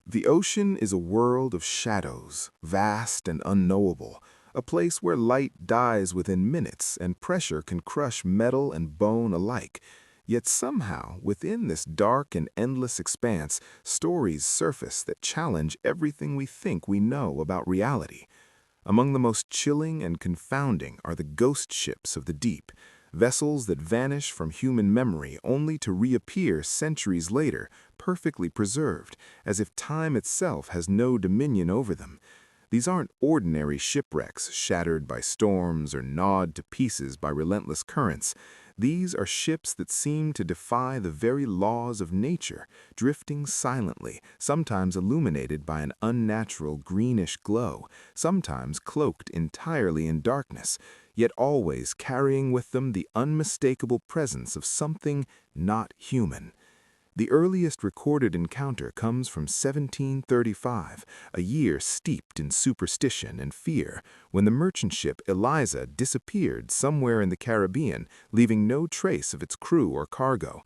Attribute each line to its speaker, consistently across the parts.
Speaker 1: The ocean is a world of shadows, vast and unknowable, a place where light dies within minutes and pressure can crush metal and bone alike. Yet somehow, within this dark and endless expanse, stories surface that challenge everything we think we know about reality. Among the most chilling and confounding are the ghost ships of the deep, vessels that vanish from human memory only to reappear centuries later, perfectly preserved, as if time itself has no dominion over them. These aren't ordinary shipwrecks shattered by storms or gnawed to pieces by relentless currents. These are ships that seem to defy the very laws of nature, drifting silently, sometimes illuminated by an unnatural greenish glow, sometimes cloaked entirely in darkness, yet always carrying with them the unmistakable presence of something not human. The earliest recorded encounter comes from 1735, a year steeped in superstition and fear, when the merchant ship Eliza disappeared somewhere in the Caribbean, leaving no trace of its crew or cargo.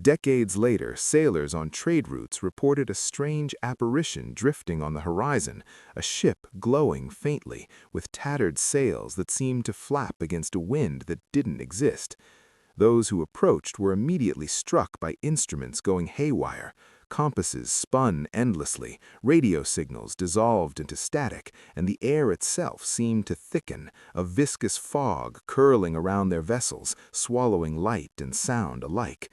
Speaker 1: Decades later, sailors on trade routes reported a strange apparition drifting on the horizon, a ship glowing faintly, with tattered sails that seemed to flap against a wind that didn't exist. Those who approached were immediately struck by instruments going haywire. Compasses spun endlessly, radio signals dissolved into static, and the air itself seemed to thicken, a viscous fog curling around their vessels, swallowing light and sound alike.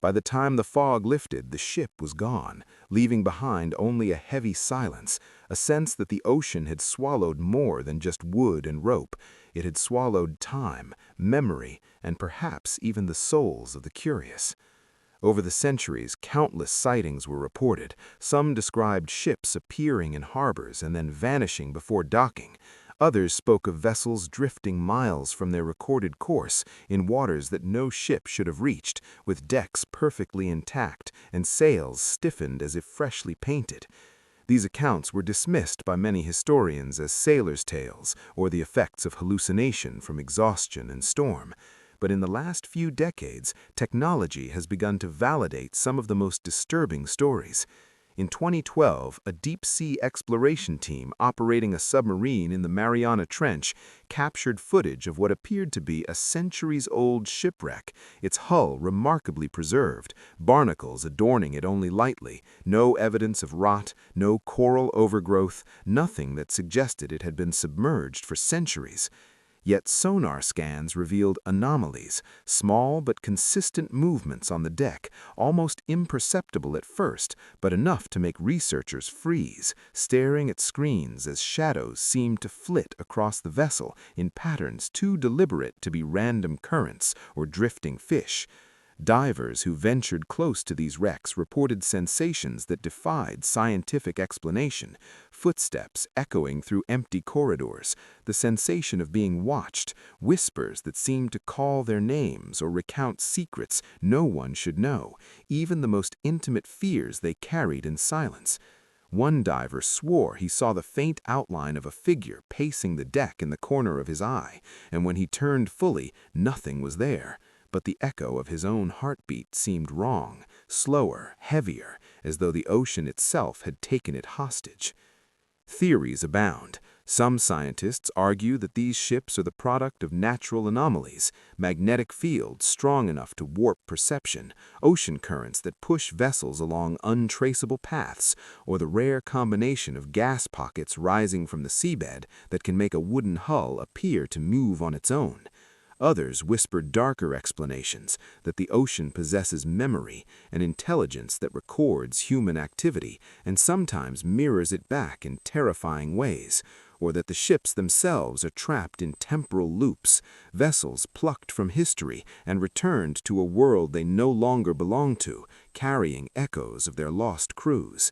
Speaker 1: By the time the fog lifted, the ship was gone, leaving behind only a heavy silence, a sense that the ocean had swallowed more than just wood and rope. It had swallowed time, memory, and perhaps even the souls of the curious. Over the centuries, countless sightings were reported. Some described ships appearing in harbors and then vanishing before docking. Others spoke of vessels drifting miles from their recorded course in waters that no ship should have reached, with decks perfectly intact and sails stiffened as if freshly painted. These accounts were dismissed by many historians as sailors' tales or the effects of hallucination from exhaustion and storm. But in the last few decades, technology has begun to validate some of the most disturbing stories. In 2012, a deep-sea exploration team operating a submarine in the Mariana Trench captured footage of what appeared to be a centuries-old shipwreck, its hull remarkably preserved, barnacles adorning it only lightly, no evidence of rot, no coral overgrowth, nothing that suggested it had been submerged for centuries. Yet sonar scans revealed anomalies, small but consistent movements on the deck, almost imperceptible at first, but enough to make researchers freeze, staring at screens as shadows seemed to flit across the vessel in patterns too deliberate to be random currents or drifting fish. Divers who ventured close to these wrecks reported sensations that defied scientific explanation, footsteps echoing through empty corridors, the sensation of being watched, whispers that seemed to call their names or recount secrets no one should know, even the most intimate fears they carried in silence. One diver swore he saw the faint outline of a figure pacing the deck in the corner of his eye, and when he turned fully, nothing was there. But the echo of his own heartbeat seemed wrong, slower, heavier, as though the ocean itself had taken it hostage. Theories abound. Some scientists argue that these ships are the product of natural anomalies, magnetic fields strong enough to warp perception, ocean currents that push vessels along untraceable paths, or the rare combination of gas pockets rising from the seabed that can make a wooden hull appear to move on its own. Others whispered darker explanations, that the ocean possesses memory, an intelligence that records human activity and sometimes mirrors it back in terrifying ways, or that the ships themselves are trapped in temporal loops, vessels plucked from history and returned to a world they no longer belong to, carrying echoes of their lost crews.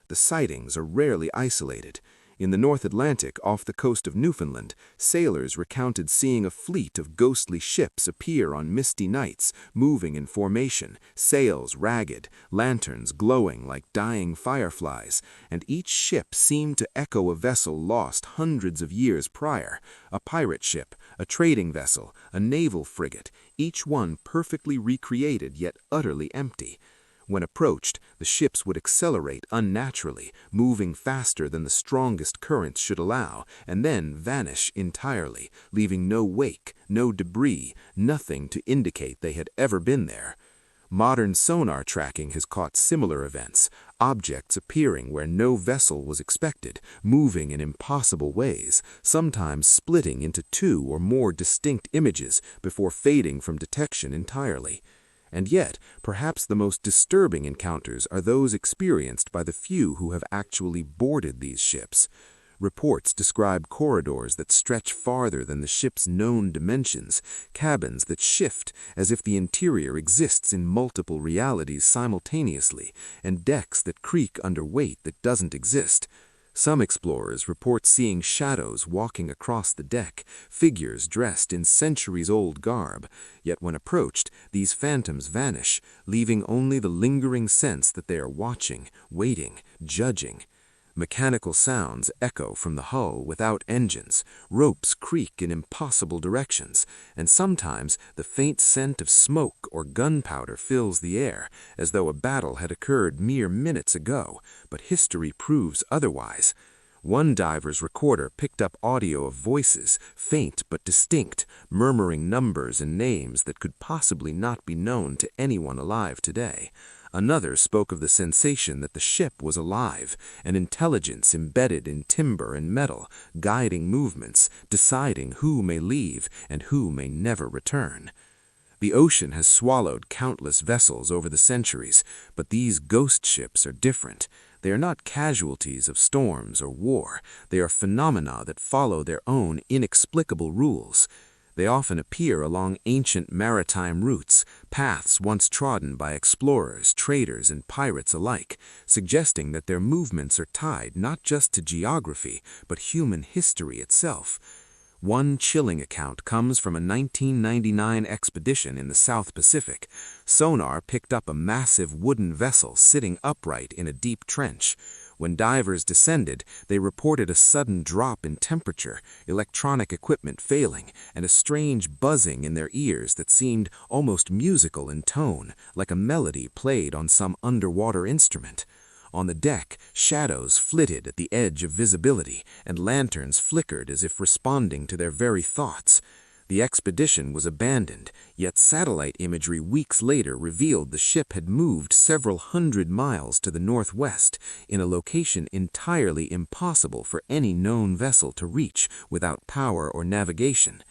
Speaker 1: The sightings are rarely isolated. In the North Atlantic, off the coast of Newfoundland, sailors recounted seeing a fleet of ghostly ships appear on misty nights, moving in formation, sails ragged, lanterns glowing like dying fireflies, and each ship seemed to echo a vessel lost hundreds of years prior, a pirate ship, a trading vessel, a naval frigate, each one perfectly recreated yet utterly empty. When approached, the ships would accelerate unnaturally, moving faster than the strongest currents should allow, and then vanish entirely, leaving no wake, no debris, nothing to indicate they had ever been there. Modern sonar tracking has caught similar events, objects appearing where no vessel was expected, moving in impossible ways, sometimes splitting into two or more distinct images before fading from detection entirely. And yet, perhaps the most disturbing encounters are those experienced by the few who have actually boarded these ships. Reports describe corridors that stretch farther than the ship's known dimensions, cabins that shift as if the interior exists in multiple realities simultaneously, and decks that creak under weight that doesn't exist. Some explorers report seeing shadows walking across the deck, figures dressed in centuries-old garb, yet when approached, these phantoms vanish, leaving only the lingering sense that they are watching, waiting, judging. Mechanical sounds echo from the hull without engines, ropes creak in impossible directions, and sometimes the faint scent of smoke or gunpowder fills the air, as though a battle had occurred mere minutes ago, but history proves otherwise. One diver's recorder picked up audio of voices, faint but distinct, murmuring numbers and names that could possibly not be known to anyone alive today. Another spoke of the sensation that the ship was alive, an intelligence embedded in timber and metal, guiding movements, deciding who may leave and who may never return. The ocean has swallowed countless vessels over the centuries, but these ghost ships are different. They are not casualties of storms or war. They are phenomena that follow their own inexplicable rules. They often appear along ancient maritime routes, paths once trodden by explorers, traders, and pirates alike, suggesting that their movements are tied not just to geography, but human history itself. One chilling account comes from a 1999 expedition in the South Pacific. Sonar picked up a massive wooden vessel sitting upright in a deep trench. When divers descended, they reported a sudden drop in temperature, electronic equipment failing, and a strange buzzing in their ears that seemed almost musical in tone, like a melody played on some underwater instrument. On the deck, shadows flitted at the edge of visibility, and lanterns flickered as if responding to their very thoughts. The expedition was abandoned, yet satellite imagery weeks later revealed the ship had moved several hundred miles to the northwest, in a location entirely impossible for any known vessel to reach without power or navigation.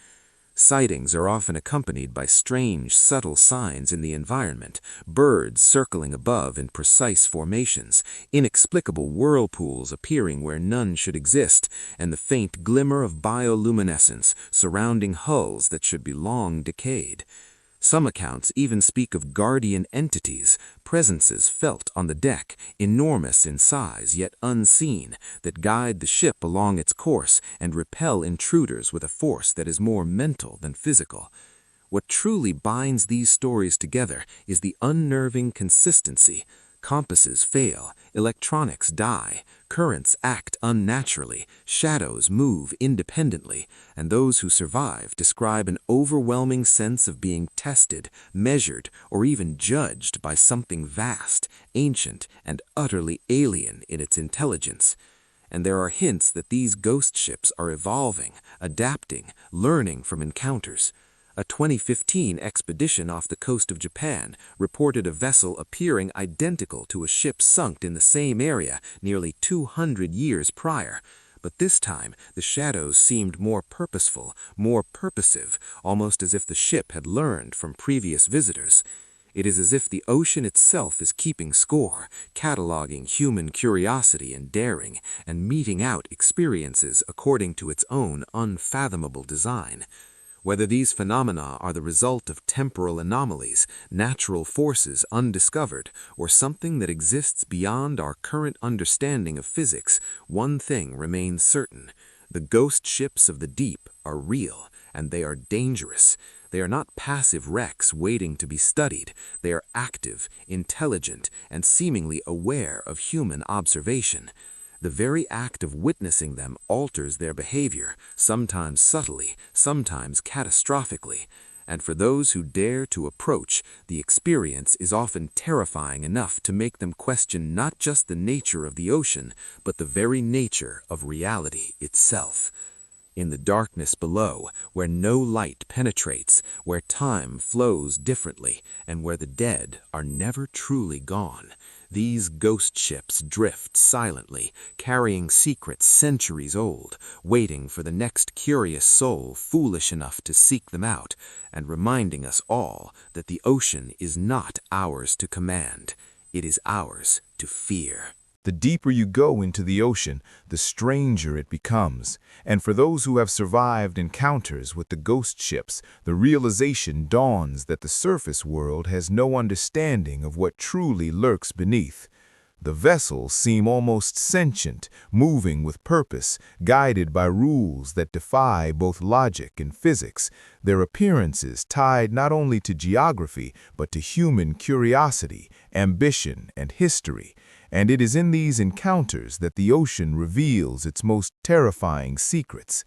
Speaker 1: Sightings are often accompanied by strange, subtle signs in the environment, birds circling above in precise formations, inexplicable whirlpools appearing where none should exist, and the faint glimmer of bioluminescence surrounding hulls that should be long decayed. Some accounts even speak of guardian entities, presences felt on the deck, enormous in size yet unseen, that guide the ship along its course and repel intruders with a force that is more mental than physical. What truly binds these stories together is the unnerving consistency. Compasses fail, electronics die, currents act unnaturally, shadows move independently, and those who survive describe an overwhelming sense of being tested, measured, or even judged by something vast, ancient, and utterly alien in its intelligence. And there are hints that these ghost ships are evolving, adapting, learning from encounters. A 2015 expedition off the coast of Japan reported a vessel appearing identical to a ship sunk in the same area nearly 200 years prior. But this time, the shadows seemed more purposeful, more purposive, almost as if the ship had learned from previous visitors. It is as if the ocean itself is keeping score, cataloging human curiosity and daring, and meting out experiences according to its own unfathomable design. Whether these phenomena are the result of temporal anomalies, natural forces undiscovered, or something that exists beyond our current understanding of physics, one thing remains certain. The ghost ships of the deep are real, and they are dangerous. They are not passive wrecks waiting to be studied. They are active, intelligent, and seemingly aware of human observation. The very act of witnessing them alters their behavior, sometimes subtly, sometimes catastrophically.
Speaker 2: and for those who dare to approach, the experience is often terrifying enough to make them question not just the nature of the ocean, but the very nature of reality itself. In the darkness below, where no light penetrates, where time flows differently, and where the dead are never truly gone, these ghost ships drift silently, carrying secrets centuries old, waiting for the next curious soul foolish enough to seek them out, and reminding us all that the ocean is not ours to command, it is ours to fear.
Speaker 1: The deeper you go into the ocean, the stranger it becomes. And for those who have survived encounters with the ghost ships, the realization dawns that the surface world has no understanding of what truly lurks beneath. The vessels seem almost sentient, moving with purpose, guided by rules that defy both logic and physics, their appearances tied not only to geography, but to human curiosity, ambition, and history. And it is in these encounters that the ocean reveals its most terrifying secrets.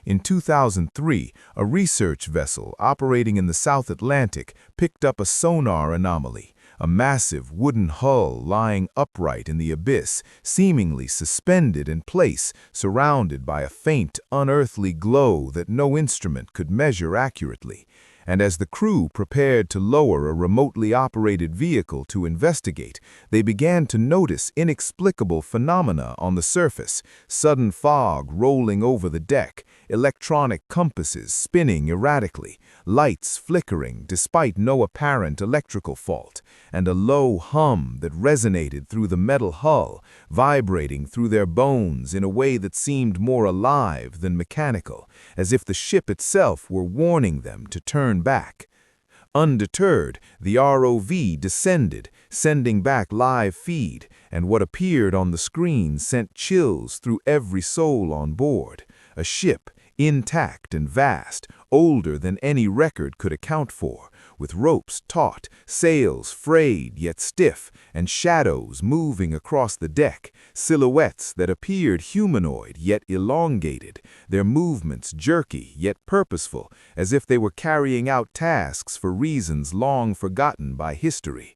Speaker 1: In 2003, a research vessel operating in the South Atlantic picked up a sonar anomaly, a massive wooden hull lying upright in the abyss, seemingly suspended in place, surrounded by a faint, unearthly glow that no instrument could measure accurately. And as the crew prepared to lower a remotely operated vehicle to investigate, they began to notice inexplicable phenomena on the surface: sudden fog rolling over the deck, electronic compasses spinning erratically, lights flickering despite no apparent electrical fault, and a low hum that resonated through the metal hull, vibrating through their bones in a way that seemed more alive than mechanical, as if the ship itself were warning them to turn back. Undeterred, the ROV descended, sending back live feed, and what appeared on the screen sent chills through every soul on board. A ship, intact and vast, older than any record could account for, with ropes taut, sails frayed yet stiff, and shadows moving across the deck, silhouettes that appeared humanoid yet elongated, their movements jerky yet purposeful, as if they were carrying out tasks for reasons long forgotten by history.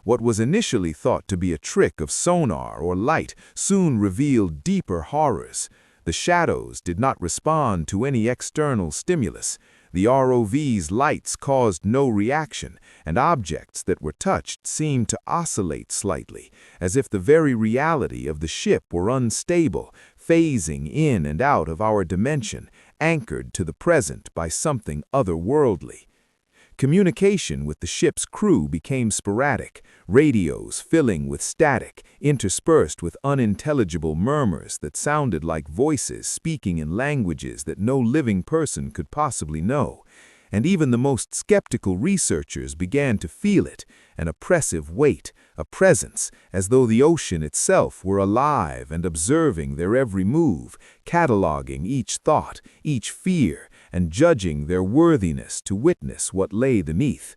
Speaker 1: What was initially thought to be a trick of sonar or light soon revealed deeper horrors. The shadows did not respond to any external stimulus. The ROV's lights caused no reaction, and objects that were touched seemed to oscillate slightly, as if the very reality of the ship were unstable, phasing in and out of our dimension, anchored to the present by something otherworldly. Communication with the ship's crew became sporadic, radios filling with static, interspersed with unintelligible murmurs that sounded like voices speaking in languages that no living person could possibly know. And even the most skeptical researchers began to feel it, an oppressive weight, a presence, as though the ocean itself were alive and observing their every move, cataloging each thought, each fear, and judging their worthiness to witness what lay beneath.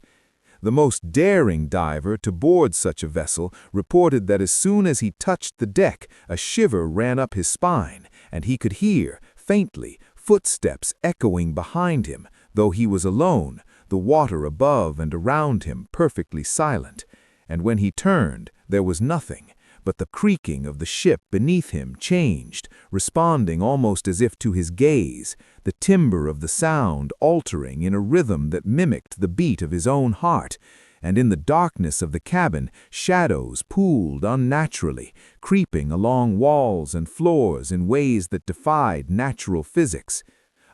Speaker 1: The most daring diver to board such a vessel reported that as soon as he touched the deck, a shiver ran up his spine, and he could hear, faintly, footsteps echoing behind him, though he was alone, the water above and around him perfectly silent. And when he turned, there was nothing, but the creaking of the ship beneath him changed, responding almost as if to his gaze, the timbre of the sound altering in a rhythm that mimicked the beat of his own heart. And in the darkness of the cabin, shadows pooled unnaturally, creeping along walls and floors in ways that defied natural physics.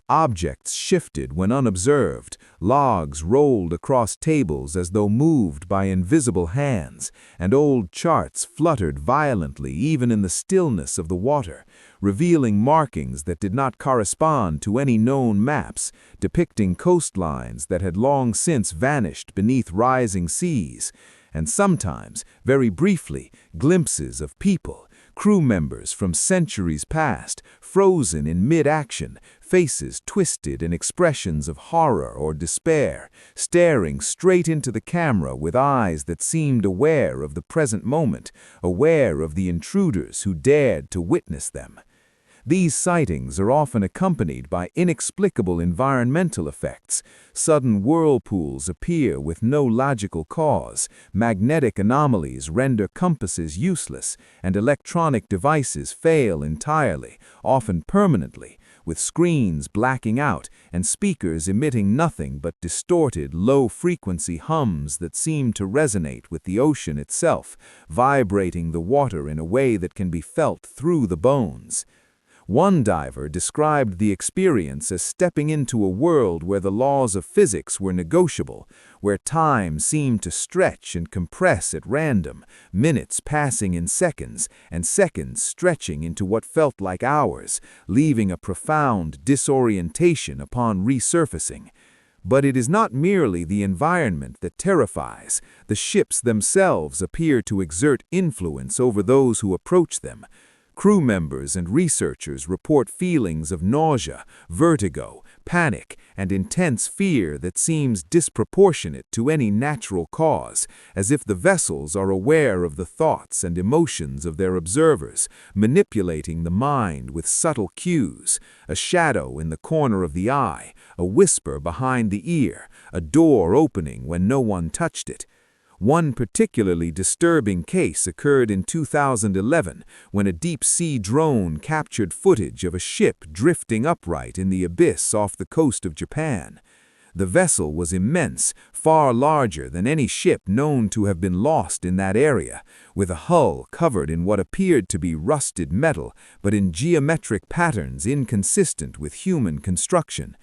Speaker 1: Objects shifted when unobserved, logs rolled across tables as though moved by invisible hands, and old charts fluttered violently even in the stillness of the water, revealing markings that did not correspond to any known maps, depicting coastlines that had long since vanished beneath rising seas, and sometimes, very briefly, glimpses of people, crew members from centuries past, frozen in mid-action, faces twisted in expressions of horror or despair, staring straight into the camera with eyes that seemed aware of the present moment, aware of the intruders who dared to witness them. These sightings are often accompanied by inexplicable environmental effects. Sudden whirlpools appear with no logical cause, magnetic anomalies render compasses useless, and electronic devices fail entirely, often permanently, with screens blacking out and speakers emitting nothing but distorted, low-frequency hums that seem to resonate with the ocean itself, vibrating the water in a way that can be felt through the bones. One diver described the experience as stepping into a world where the laws of physics were negotiable, where time seemed to stretch and compress at random, minutes passing in seconds, and seconds stretching into what felt like hours, leaving a profound disorientation upon resurfacing. But it is not merely the environment that terrifies. The ships themselves appear to exert influence over those who approach them. Crew members and researchers report feelings of nausea, vertigo, panic, and intense fear that seems disproportionate to any natural cause, as if the vessels are aware of the thoughts and emotions of their observers, manipulating the mind with subtle cues, a shadow in the corner of the eye, a whisper behind the ear, a door opening when no one touched it. One particularly disturbing case occurred in 2011 when a deep-sea drone captured footage of a ship drifting upright in the abyss off the coast of Japan. The vessel was immense, far larger than any ship known to have been lost in that area, with a hull covered in what appeared to be rusted metal, but in geometric patterns inconsistent with human construction.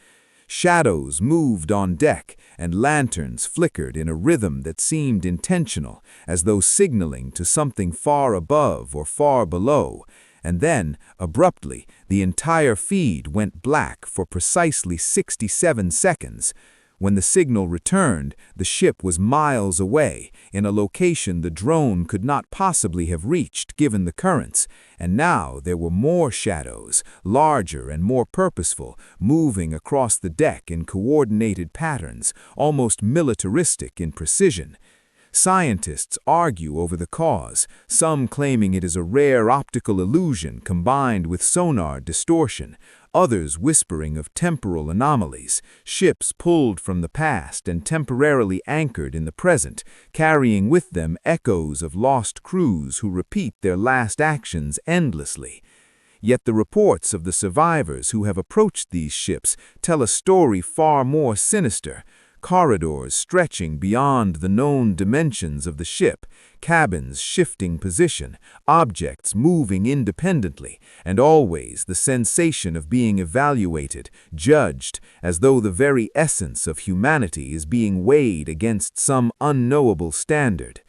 Speaker 1: Shadows moved on deck, and lanterns flickered in a rhythm that seemed intentional, as though signaling to something far above or far below. And then, abruptly, the entire feed went black for precisely 67 seconds. When the signal returned, the ship was miles away, in a location the drone could not possibly have reached given the currents, and now there were more shadows, larger and more purposeful, moving across the deck in coordinated patterns, almost militaristic in precision. Scientists argue over the cause, some claiming it is a rare optical illusion combined with sonar distortion, others whispering of temporal anomalies, ships pulled from the past and temporarily anchored in the present, carrying with them echoes of lost crews who repeat their last actions endlessly. Yet the reports of the survivors who have approached these ships tell a story far more sinister. Corridors stretching beyond the known dimensions of the ship, cabins shifting position, objects moving independently, and always the sensation of being evaluated, judged, as though the very essence of humanity is being weighed against some unknowable standard.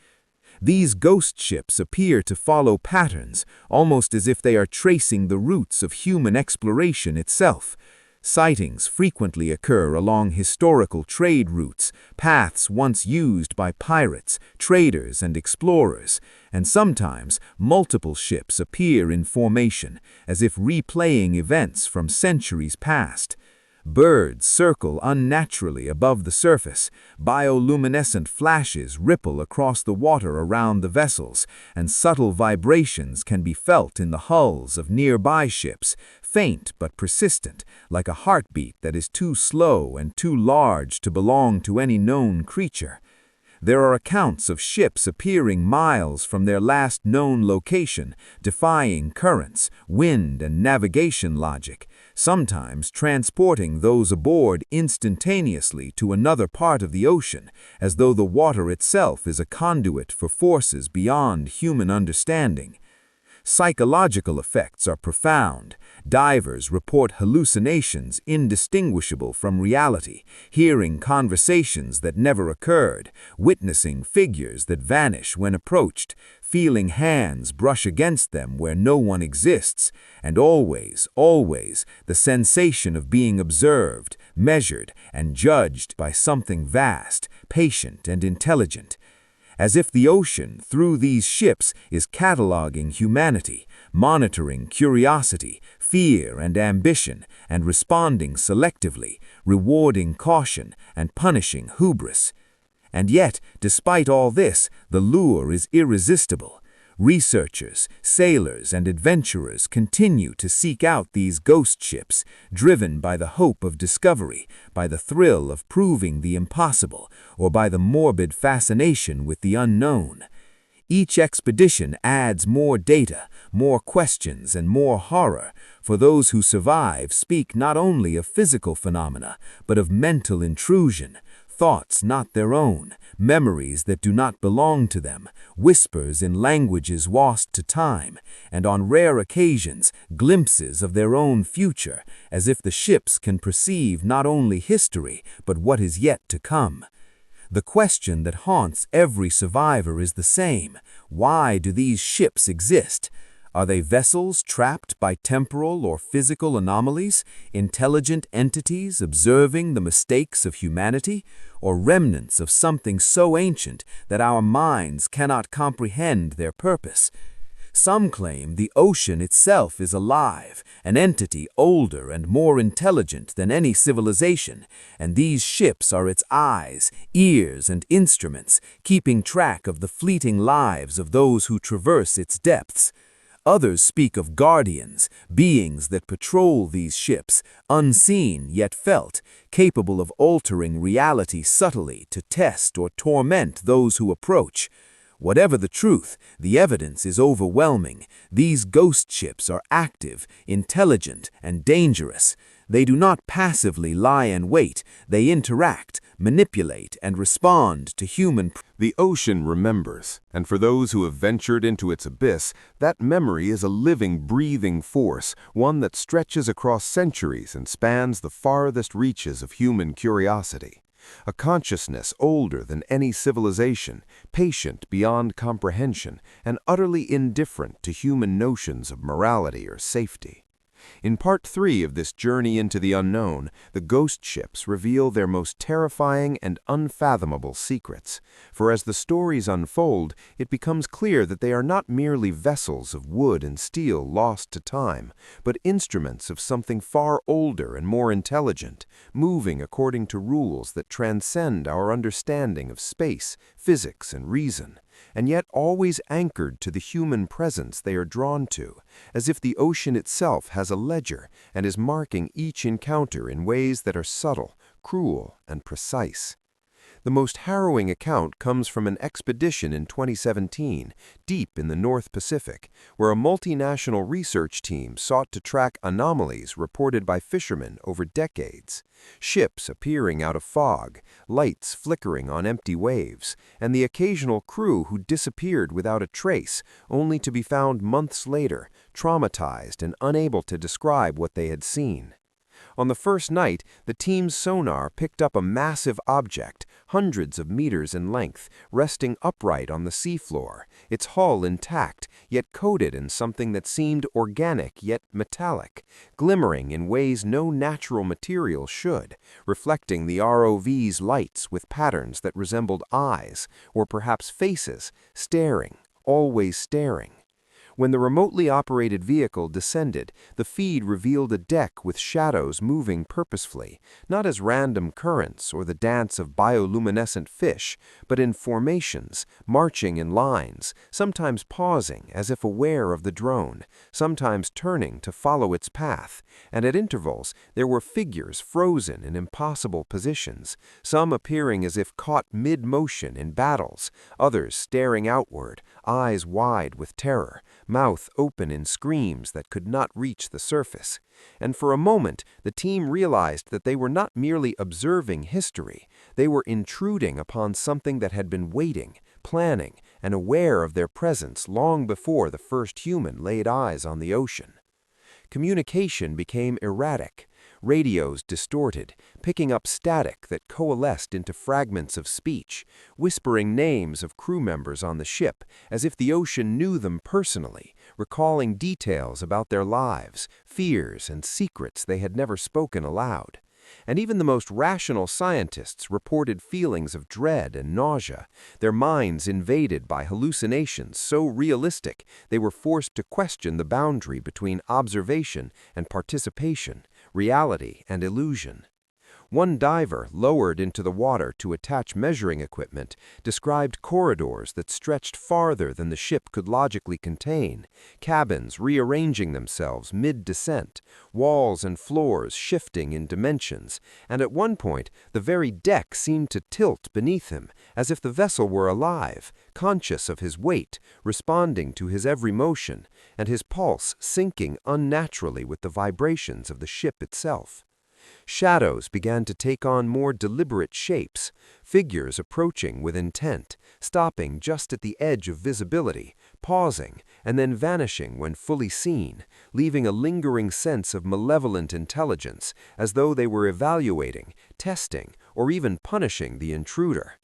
Speaker 1: These ghost ships appear to follow patterns, almost as if they are tracing the roots of human exploration itself. Sightings frequently occur along historical trade routes, paths once used by pirates, traders, and explorers, and sometimes multiple ships appear in formation, as if replaying events from centuries past. Birds circle unnaturally above the surface, bioluminescent flashes ripple across the water around the vessels, and subtle vibrations can be felt in the hulls of nearby ships, faint but persistent, like a heartbeat that is too slow and too large to belong to any known creature. There are accounts of ships appearing miles from their last known location, defying currents, wind, and navigation logic, sometimes transporting those aboard instantaneously to another part of the ocean, as though the water itself is a conduit for forces beyond human understanding. Psychological effects are profound. Divers report hallucinations indistinguishable from reality, hearing conversations that never occurred, witnessing figures that vanish when approached, feeling hands brush against them where no one exists, and always, always the sensation of being observed, measured, and judged by something vast, patient, and intelligent. As if the ocean, through these ships, is cataloging humanity, monitoring curiosity, fear, and ambition, and responding selectively, rewarding caution, and punishing hubris. And yet, despite all this, the lure is irresistible.
Speaker 3: Researchers, sailors, and adventurers continue to seek out these ghost ships, driven by the hope of discovery, by the thrill of proving the impossible, or by the morbid fascination with the unknown. Each expedition adds more data, more questions, and more horror, for those who survive speak not only of physical phenomena, but of mental intrusion, thoughts not their own, memories that do not belong to them, whispers in languages lost to time, and on rare occasions, glimpses of their own future, as if the ships can perceive not only history, but what is yet to come. The question that haunts every survivor is the same. Why do these ships exist? Are they vessels trapped by temporal or physical anomalies, intelligent entities observing the mistakes of humanity, or remnants of something so ancient that our minds cannot comprehend their purpose? Some claim the ocean itself is alive, an entity older and more intelligent than any civilization, and these ships are its eyes, ears, and instruments, keeping track of the fleeting lives of those who traverse its depths. Others speak of guardians, beings that patrol these ships, unseen yet felt, capable of altering reality subtly to test or torment those who approach. Whatever the truth, the evidence is overwhelming. These ghost ships are active, intelligent, and dangerous. They do not passively lie in wait. They interact, manipulate, and respond to human.
Speaker 1: The ocean remembers, and for those who have ventured into its abyss, that memory is a living, breathing force, one that stretches across centuries and spans the farthest reaches of human curiosity. A consciousness older than any civilization, patient beyond comprehension, and utterly indifferent to human notions of morality or safety. In Part 3 of this journey into the unknown, the ghost ships reveal their most terrifying and unfathomable secrets. For as the stories unfold, it becomes clear that they are not merely vessels of wood and steel lost to time, but instruments of something far older and more intelligent, moving according to rules that transcend our understanding of space, physics, and reason, and yet always anchored to the human presence they are drawn to, as if the ocean itself has a ledger and is marking each encounter in ways that are subtle, cruel, and precise. The most harrowing account comes from an expedition in 2017, deep in the North Pacific, where a multinational research team sought to track anomalies reported by fishermen over decades. Ships appearing out of fog, lights flickering on empty waves, and the occasional crew who disappeared without a trace, only to be found months later, traumatized and unable to describe what they had seen. On the first night, the team's sonar picked up a massive object, hundreds of meters in length, resting upright on the seafloor, its hull intact, yet coated in something that seemed organic yet metallic, glimmering in ways no natural material should, reflecting the ROV's lights with patterns that resembled eyes, or perhaps faces, staring, always staring. When the remotely operated vehicle descended, the feed revealed a deck with shadows moving purposefully, not as random currents or the dance of bioluminescent fish, but in formations, marching in lines, sometimes pausing as if aware of the drone, sometimes turning to follow its path, and at intervals there were figures frozen in impossible positions, some appearing as if caught mid-motion in battles, others staring outward, eyes wide with terror, mouth open in screams that could not reach the surface. And for a moment, the team realized that they were not merely observing history, they were intruding upon something that had been waiting, planning, and aware of their presence long before the first human laid eyes on the ocean. Communication became erratic. Radios distorted, picking up static that coalesced into fragments of speech, whispering names of crew members on the ship as if the ocean knew them personally, recalling details about their lives, fears, and secrets they had never spoken aloud. And even the most rational scientists reported feelings of dread and nausea, their minds invaded by hallucinations so realistic they were forced to question the boundary between observation and participation, reality and illusion.
Speaker 4: One diver, lowered into the water to attach measuring equipment, described corridors that stretched farther than the ship could logically contain, cabins rearranging themselves mid-descent, walls and floors shifting in dimensions, and at one point the very deck seemed to tilt beneath him, as if the vessel were alive, conscious of his weight, responding to his every motion, and his pulse syncing unnaturally with the vibrations of the ship itself. Shadows began to take on more deliberate shapes, figures approaching with intent, stopping just at the edge of visibility, pausing, and then vanishing when fully seen, leaving a lingering sense of malevolent intelligence, as though they were evaluating, testing, or even punishing the intruder.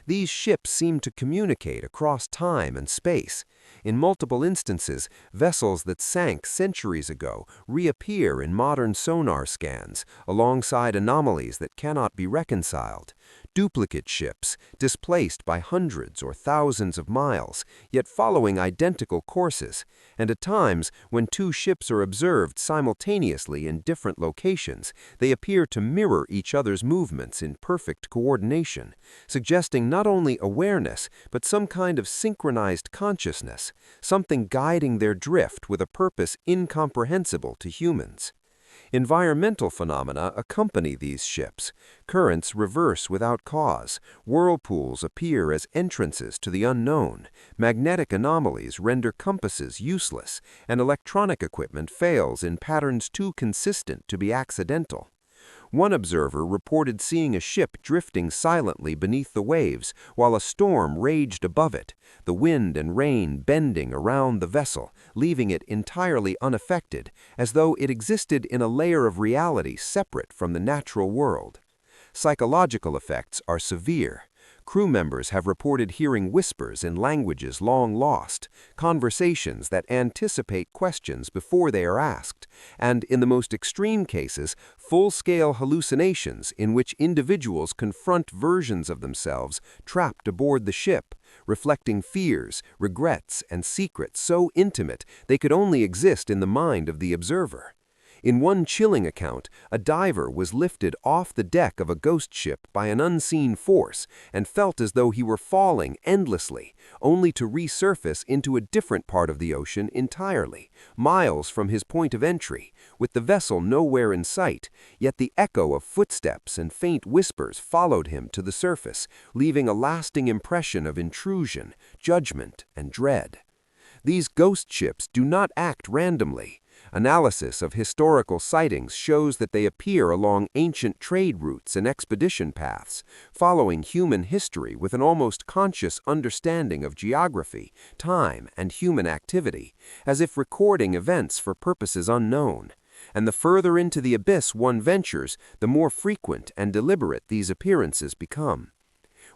Speaker 4: These ships seemed to communicate across time and space. In multiple instances, vessels that sank centuries ago reappear in modern sonar scans, alongside anomalies that cannot be reconciled. Duplicate ships, displaced by hundreds or thousands of miles, yet following identical courses, and at times, when two ships are observed simultaneously in different locations, they appear to mirror each other's movements in perfect coordination, suggesting not only awareness, but some kind of synchronized consciousness, something guiding their drift with a purpose incomprehensible to humans. Environmental phenomena accompany these ships. Currents reverse without cause, whirlpools appear as entrances to the unknown, magnetic anomalies render compasses useless, and electronic equipment fails in patterns too consistent to be accidental. One observer reported seeing a ship drifting silently beneath the waves while a storm raged above it, the wind and rain bending around the vessel, leaving it entirely unaffected, as though it existed in a layer of reality separate from the natural world. Psychological effects are severe. Crew members have reported hearing whispers in languages long lost, conversations that anticipate questions before they are asked, and in the most extreme cases, full-scale hallucinations in which individuals confront versions of themselves trapped aboard the ship, reflecting fears, regrets, and secrets so intimate they could only exist in the mind of the observer. In one chilling account, a diver was lifted off the deck of a ghost ship by an unseen force and felt as though he were falling endlessly, only to resurface into a different part of the ocean entirely, miles from his point of entry, with the vessel nowhere in sight, yet the echo of footsteps and faint whispers followed him to the surface, leaving a lasting impression of intrusion, judgment, and dread. These ghost ships do not act randomly. Analysis of historical sightings shows that they appear along ancient trade routes and expedition paths, following human history with an almost conscious understanding of geography, time, and human activity, as if recording events for purposes unknown. And the further into the abyss one ventures, the more frequent and deliberate these appearances become.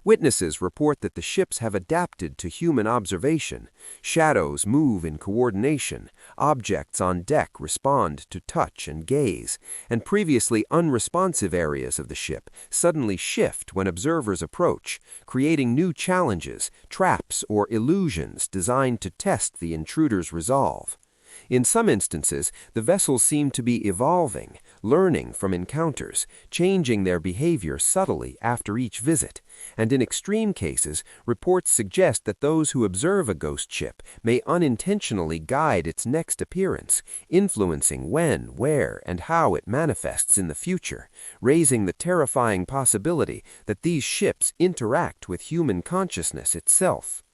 Speaker 4: Witnesses report that the ships have adapted to human observation. Shadows move in coordination, objects on deck respond to touch and gaze, and previously unresponsive areas of the ship suddenly shift when observers approach, creating new challenges, traps, or illusions designed to test the intruder's resolve. In some instances, the vessels seem to be evolving, learning from encounters, changing their behavior subtly after each visit, and in extreme cases, reports suggest that those who observe a ghost ship may unintentionally guide its next appearance, influencing when, where, and how it manifests in the future, raising the terrifying possibility that these ships interact with human consciousness itself.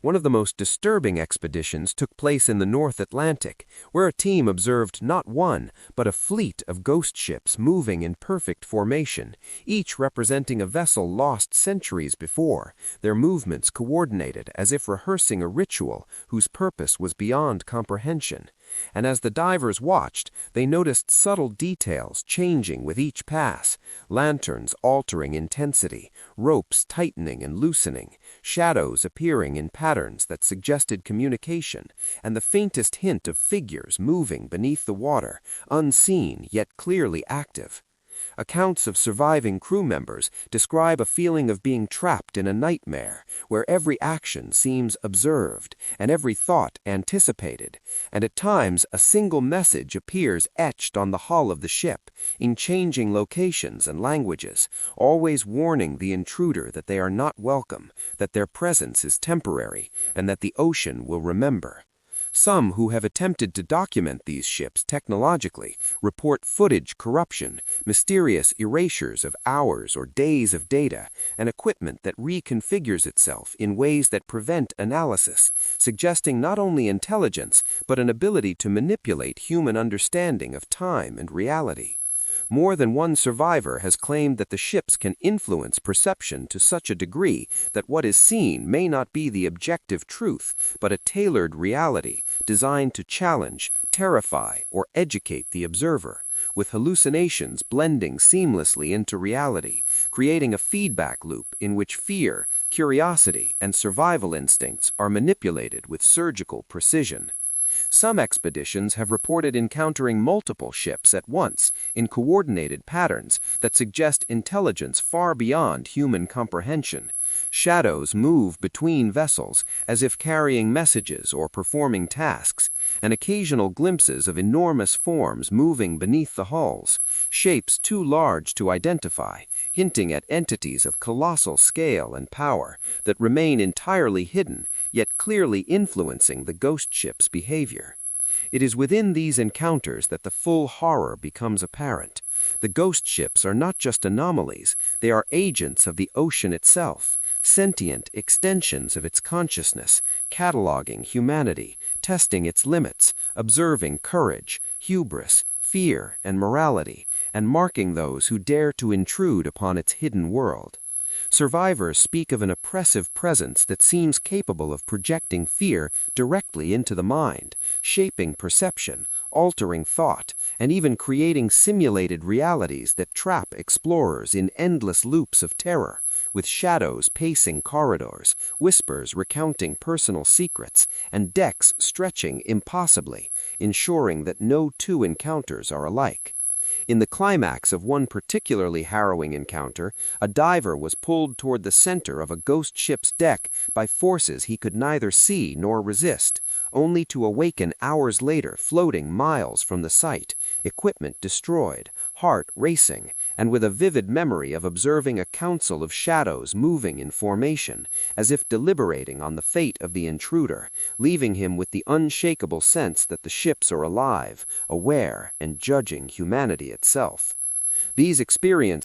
Speaker 4: One of the most disturbing expeditions took place in the North Atlantic, where a team observed not one, but a fleet of ghost ships moving in perfect formation, each representing a vessel lost centuries before, their movements coordinated as if rehearsing a ritual whose purpose was beyond comprehension. And as the divers watched, they noticed subtle details changing with each pass, lanterns altering intensity, ropes tightening and loosening, shadows appearing in patterns that suggested communication, and the faintest hint of figures moving beneath the water, unseen yet clearly active. Accounts of surviving crew members describe a feeling of being trapped in a nightmare, where every action seems observed and every thought anticipated, and at times a single message appears etched on the hull of the ship, in changing locations and languages, always warning the intruder that they are not welcome, that their presence is temporary, and that the ocean will remember. Some who have attempted to document these ships technologically report footage corruption, mysterious erasures of hours or days of data, and equipment that reconfigures itself in ways that prevent analysis, suggesting not only intelligence but an ability to manipulate human understanding of time and reality. More than one survivor has claimed that the ships can influence perception to such a degree that what is seen may not be the objective truth, but a tailored reality designed to challenge, terrify, or educate the observer, with hallucinations blending seamlessly into reality, creating a feedback loop in which fear, curiosity, and survival instincts are manipulated with surgical precision. Some expeditions have reported encountering multiple ships at once in coordinated patterns that suggest intelligence far beyond human comprehension. Shadows move between vessels as if carrying messages or performing tasks, and occasional glimpses of enormous forms moving beneath the hulls, shapes too large to identify, hinting at entities of colossal scale and power that remain entirely hidden, yet clearly influencing the ghost ship's behavior. It is within these encounters that the full horror becomes apparent. The ghost ships are not just anomalies, they are agents of the ocean itself, sentient extensions of its consciousness, cataloging humanity, testing its limits, observing courage, hubris, fear, and morality, and marking those who dare to intrude upon its hidden world. Survivors speak of an oppressive presence that seems capable of projecting fear directly into the mind, shaping perception, altering thought, and even creating simulated realities that trap explorers in endless loops of terror, with shadows pacing corridors, whispers recounting personal secrets, and decks stretching impossibly, ensuring that no two encounters are alike. In the climax of one particularly harrowing encounter, a diver was pulled toward the center of a ghost ship's deck by forces he could neither see nor resist, only to awaken hours later floating miles from the site, equipment destroyed, heart racing, and with a vivid memory of observing a council of shadows moving in formation, as if deliberating on the fate of the intruder, leaving him with the unshakable sense that the ships are alive, aware, and judging humanity itself. These experiences